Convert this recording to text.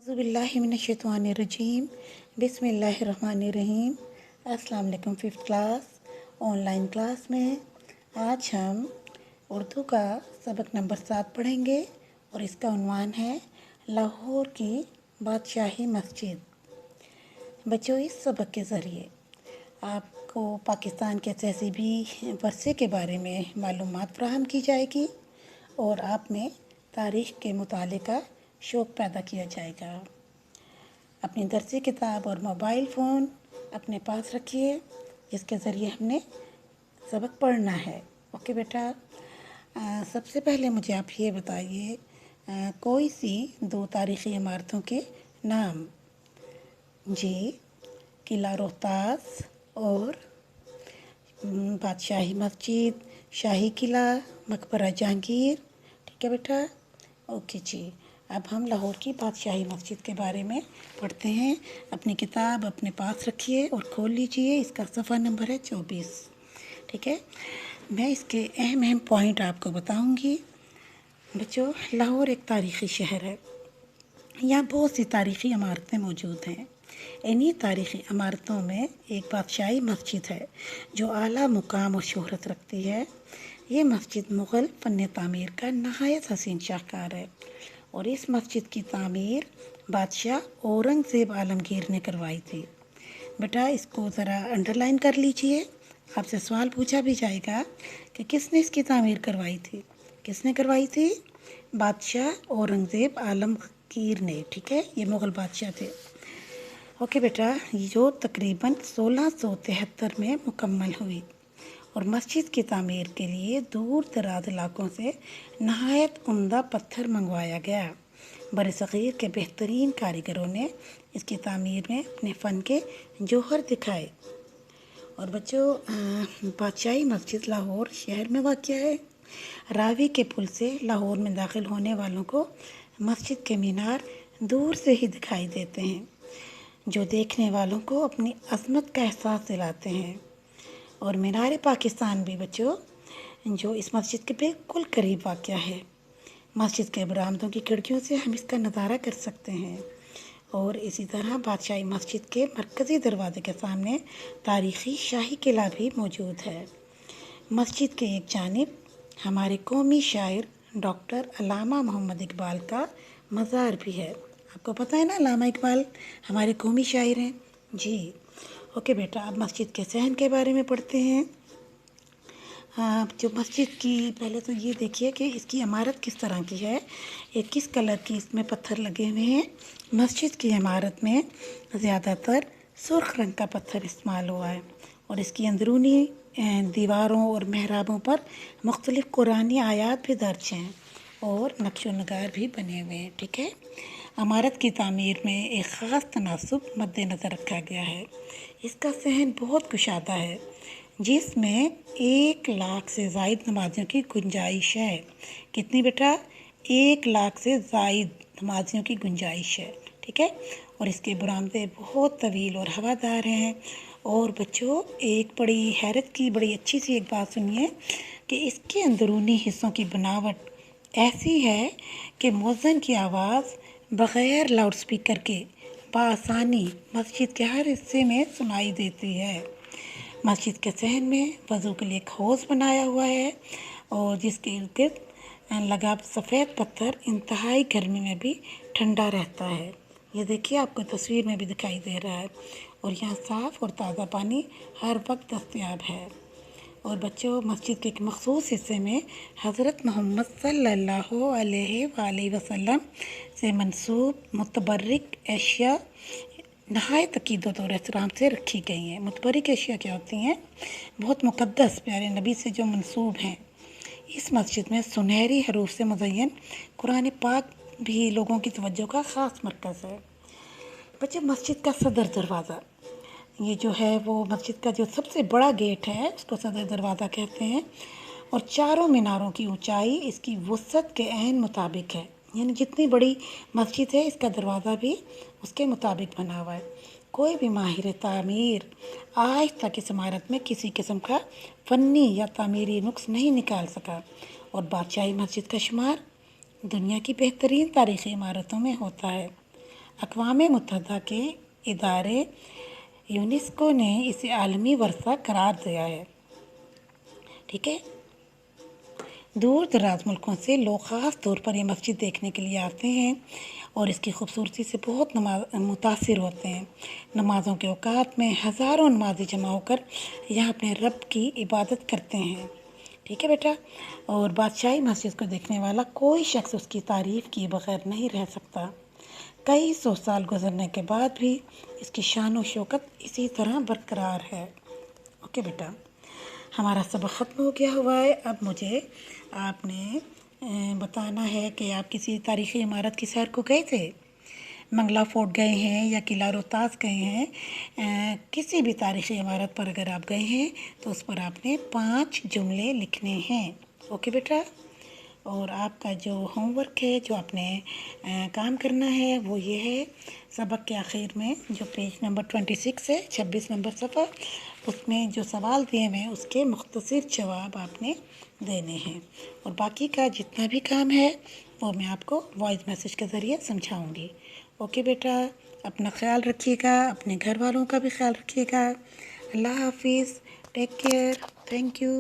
बिस्मिल्लाहिमिनश्शैतानिर्रजीम बिस्मिल्लाहिर्रहमानिर्रहीम। अस्सलाम वालेकुम। 5th क्लास ऑनलाइन क्लास में आज हम उर्दू का सबक नंबर 7 पढ़ेंगे और इसका उन्वान है लाहौर की बादशाही मस्जिद। बच्चों, इस सबक के ज़रिए आपको पाकिस्तान के तहज़ीबी वर्से के बारे में मालूमात फ़राहम की जाएगी और आप में तारीख़ के मुताले का शौक़ पैदा किया जाएगा। अपनी दरसी किताब और मोबाइल फ़ोन अपने पास रखिए, जिसके ज़रिए हमने सबक पढ़ना है। ओके बेटा। सबसे पहले मुझे आप ये बताइए, कोई सी 2 तारीख़ी इमारतों के नाम। जी, किला रोहतास और बादशाही मस्जिद, शाही किला, मकबरा जहांगीर। ठीक है बेटा। ओके जी। अब हम लाहौर की बादशाही मस्जिद के बारे में पढ़ते हैं। अपनी किताब अपने पास रखिए और खोल लीजिए। इसका सफ़ा नंबर है 24। ठीक है। मैं इसके अहम पॉइंट आपको बताऊंगी। बच्चों, लाहौर एक तारीख़ी शहर है। यहाँ बहुत सी तारीख़ी इमारतें मौजूद हैं। इन्हीं तारीख़ी इमारतों में एक बादशाही मस्जिद है जो आला मुकाम और शोहरत रखती है। ये मस्जिद मुग़ल फ़न तामीर का नहायत हसीन शाहकार है और इस मस्जिद की तामीर बादशाह औरंगज़ेब आलमगीर ने करवाई थी। बेटा, इसको ज़रा अंडरलाइन कर लीजिए। आपसे सवाल पूछा भी जाएगा कि किसने इसकी तामीर करवाई थी। किसने करवाई थी? बादशाह औरंगज़ेब आलमगीर ने। ठीक है, ये मुग़ल बादशाह थे। ओके बेटा, ये जो तकरीबन 1673 में मुकम्मल हुई और मस्जिद की तामीर के लिए दूर दराज इलाकों से नहायत उम्दा पत्थर मंगवाया गया। बरसग़ीर के बेहतरीन कारीगरों ने इसकी तामीर में अपने फ़न के जौहर दिखाए। और बच्चों, बादशाही मस्जिद लाहौर शहर में वाक़या है। रावी के पुल से लाहौर में दाखिल होने वालों को मस्जिद के मीनार दूर से ही दिखाई देते हैं, जो देखने वालों को अपनी अज़मत का एहसास दिलाते हैं। और मीनार पाकिस्तान भी बच्चों, जो इस मस्जिद के बिल्कुल करीब वाक़या है। मस्जिद के बरामदों की खिड़कियों से हम इसका नज़ारा कर सकते हैं। और इसी तरह बादशाही मस्जिद के मरकज़ी दरवाज़े के सामने तारीख़ी शाही किला भी मौजूद है। मस्जिद के एक जानिब हमारे कौमी शायर डॉक्टर अल्लामा मोहम्मद इकबाल का मज़ार भी है। आपको पता है ना, अल्लामा इकबाल हमारे कौमी शायर हैं। जी। ओके बेटा, अब मस्जिद के सहन के बारे में पढ़ते हैं। जो मस्जिद की, पहले तो ये देखिए कि इसकी इमारत किस तरह की है, एक किस कलर की इसमें पत्थर लगे हुए हैं। मस्जिद की इमारत में ज़्यादातर सुर्ख रंग का पत्थर इस्तेमाल हुआ है और इसकी अंदरूनी दीवारों और मेहराबों पर मुख्तलिफ़ कुरानी आयात भी दर्ज हैं और नक्श नगार भी बने हुए हैं। ठीक है। इमारत की तामीर में एक ख़ास तनासुब मद्देनज़र रखा गया है। इसका सहन बहुत कुशादा है, जिसमें 1 लाख से ज़ायद नमाजियों की गुंजाइश है। कितनी बेटा? 1 लाख से ज़ायद नमाजियों की गुंजाइश है। ठीक है। और इसके बरामदे बहुत तवील और हवादार हैं। और बच्चों, एक बड़ी हैरत की बड़ी अच्छी सी एक बात सुनिए कि इसके अंदरूनी हिस्सों की बनावट ऐसी है कि मुअज़्ज़िन की आवाज़ बग़ैर लाउड स्पीकर के बआसानी मस्जिद के हर हिस्से में सुनाई देती है। मस्जिद के सहन में वज़ू के लिए एक हौज़ बनाया हुआ है और जिसके इर्द गिर्द लगा सफ़ेद पत्थर इंतहाई गर्मी में भी ठंडा रहता है। ये देखिए, आपको तस्वीर में भी दिखाई दे रहा है। और यहाँ साफ़ और ताज़ा पानी हर वक्त दस्तयाब है। और बच्चों, मस्जिद के एक मख़सूस हिस्से में हज़रत मोहम्मद सल्लल्लाहु अलैहि वसल्लम से मंसूब मुतबर्रिक अशिया नहायत अक़ीदत और एहतराम से रखी गई हैं। मुतबर्रिक अशिया क्या होती हैं? बहुत मुक़द्दस प्यारे नबी से जो मंसूब हैं। इस मस्जिद में सुनहरी हरूफ से मुज़य्यन कुरान पाक भी लोगों की तवज्जो का ख़ास मरकज़ है। बच्चे, मस्जिद का सदर दरवाज़ा, ये जो है वो मस्जिद का जो सबसे बड़ा गेट है उसको सदर दरवाज़ा कहते हैं। और चारों मीनारों की ऊंचाई इसकी वसअत के ऐन मुताबिक है, यानी जितनी बड़ी मस्जिद है इसका दरवाज़ा भी उसके मुताबिक बना हुआ है। कोई भी माहिर तामीर आज तक इस इमारत में किसी किस्म का फ़नी या तामीरी नुक्स नहीं निकाल सका और बादशाही मस्जिद का शुमार दुनिया की बेहतरीन तारीख़ी इमारतों में होता है। अक़वाम मुत्तहिदा के इदारे यूनेस्को ने इसे आलमी वर्षा करार दिया है। ठीक है। दूर दराज मुल्कों से लोग ख़ास तौर पर ये मस्जिद देखने के लिए आते हैं और इसकी खूबसूरती से बहुत मुतासिर होते हैं। नमाज़ों के औकात में हज़ारों नमाज़ी जमा होकर यहाँ अपने रब की इबादत करते हैं। ठीक है बेटा। और बादशाही मस्जिद को देखने वाला कोई शख्स उसकी तारीफ़ किए बगैर नहीं रह सकता। कई 100 साल गुजरने के बाद भी इसकी शान और शौकत इसी तरह बरकरार है। ओके बेटा, हमारा सबक ख़त्म हो गया हुआ है। अब मुझे आपने बताना है कि आप किसी तारीख़ी इमारत की सैर को गए थे। मंगला फोर्ट गए हैं या किला रोहतास गए हैं, किसी भी तारीख़ी इमारत पर अगर आप गए हैं तो उस पर आपने 5 जुमले लिखने हैं। ओके बेटा। और आपका जो होमवर्क है, जो आपने काम करना है, वो ये है, सबक के आखिर में जो पेज नंबर 26 है, 26 नंबर सफ़ा, उसमें जो सवाल दिए हुए हैं उसके मुख्तसर जवाब आपने देने हैं। और बाकी का जितना भी काम है वो मैं आपको वॉइस मैसेज के ज़रिए समझाऊंगी। ओके बेटा, अपना ख्याल रखिएगा, अपने घर वालों का भी ख्याल रखिएगा। अल्लाह हाफिज़, टेक केयर, थैंक यू।